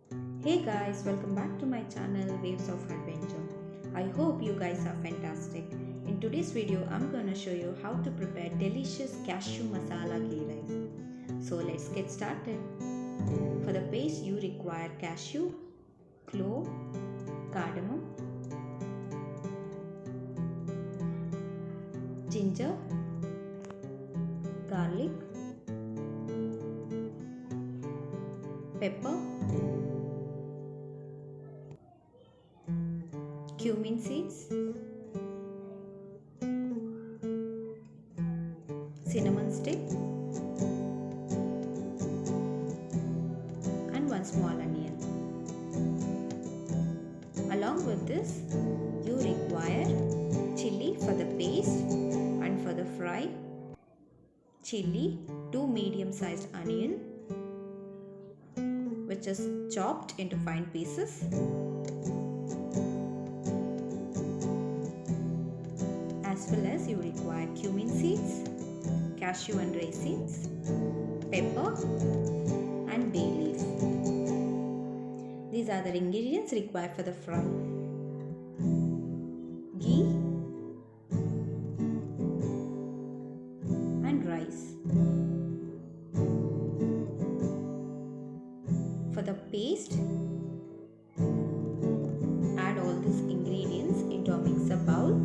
Hey guys, welcome back to my channel Waves of Adventure. I hope you guys are fantastic. In today's video, I'm gonna show you how to prepare delicious cashew masala ghee rice. So let's get started. For the base, you require cashew, clove, cardamom, ginger, garlic, pepper, cumin seeds, cinnamon stick, and one small onion. Along with this, you require chili for the paste, and for the fry, chili, 2 medium-sized onion, which is chopped into fine pieces, as well as you require cumin seeds, cashew and raisins, pepper and bay leaf. These are the ingredients required for the fry. Ghee and rice. For the paste, add all these ingredients into a mixer bowl.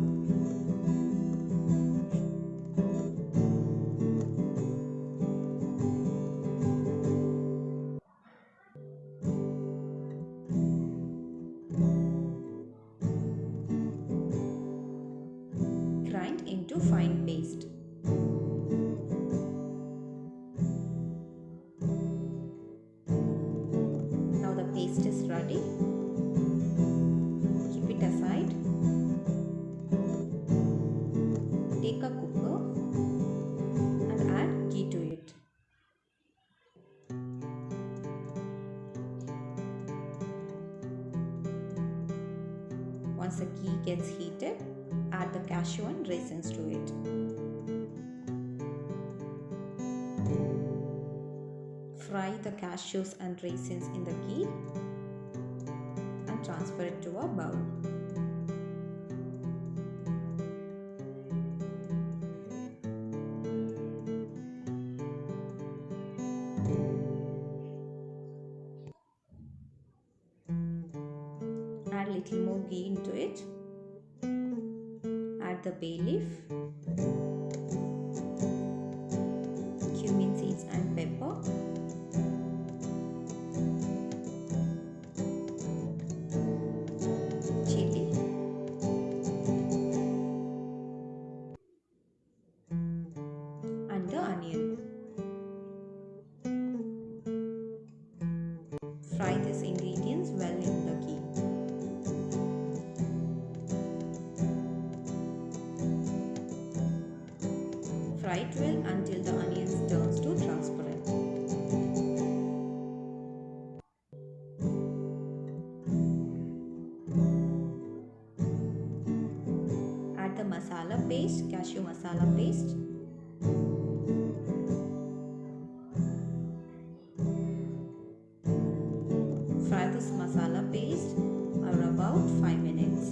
Grind into fine paste. Now the paste is ready. Keep it aside. Take a cooker and add ghee to it. Once the ghee gets heated, add the cashew and raisins to it. Fry the cashews and raisins in the ghee and transfer it to a bowl. Add little more ghee into it. Add the bay leaf, cumin seeds and pepper, chili, and the onion. Fry these ingredients well in the ghee. Fry it well until the onions turns to transparent. Add the masala paste, cashew masala paste. Fry this masala paste for about 5 minutes.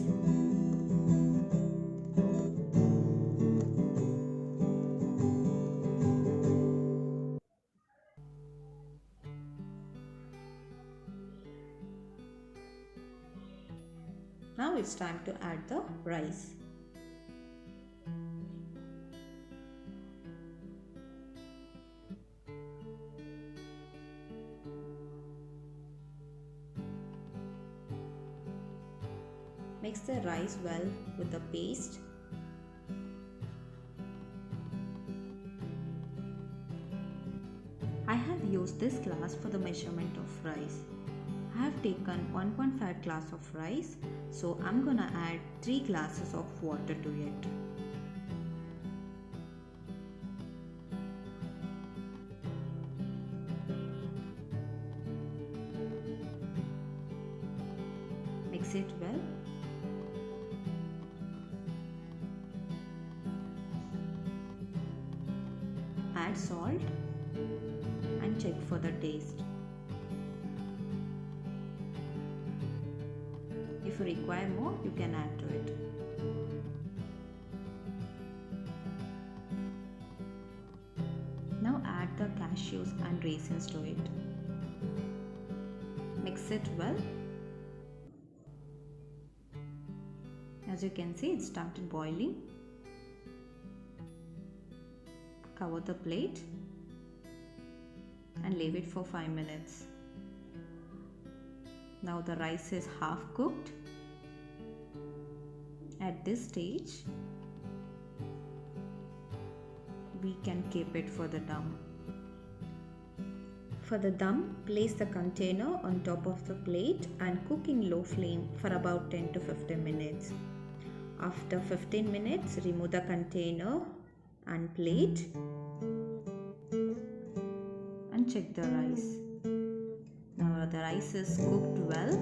Now it's time to add the rice. Mix the rice well with the paste. I have used this glass for the measurement of rice. I have taken 1.5 glass of rice, so I'm gonna add 3 glasses of water to it. Mix it well. Add salt and check for the taste. If you require more, you can add to it. Now add the cashews and raisins to it. Mix it well. As you can see, it started boiling. Cover the plate and leave it for 5 minutes. Now the rice is half cooked. At this stage, we can keep it for the dum. For the dum, place the container on top of the plate and cook in low flame for about 10 to 15 minutes. After 15 minutes, remove the container and plate and check the rice. Now the rice is cooked well.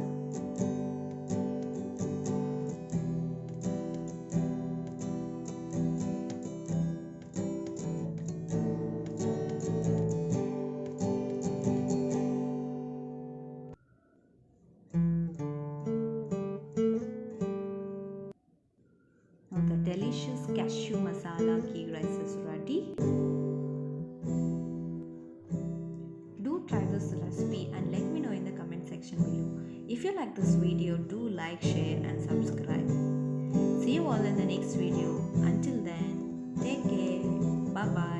Now the delicious cashew masala ghee rice is ready. Do try this recipe and let me know in the comment section below. If you like this video, do like, share and subscribe. See you all in the next video. Until then, take care. Bye bye.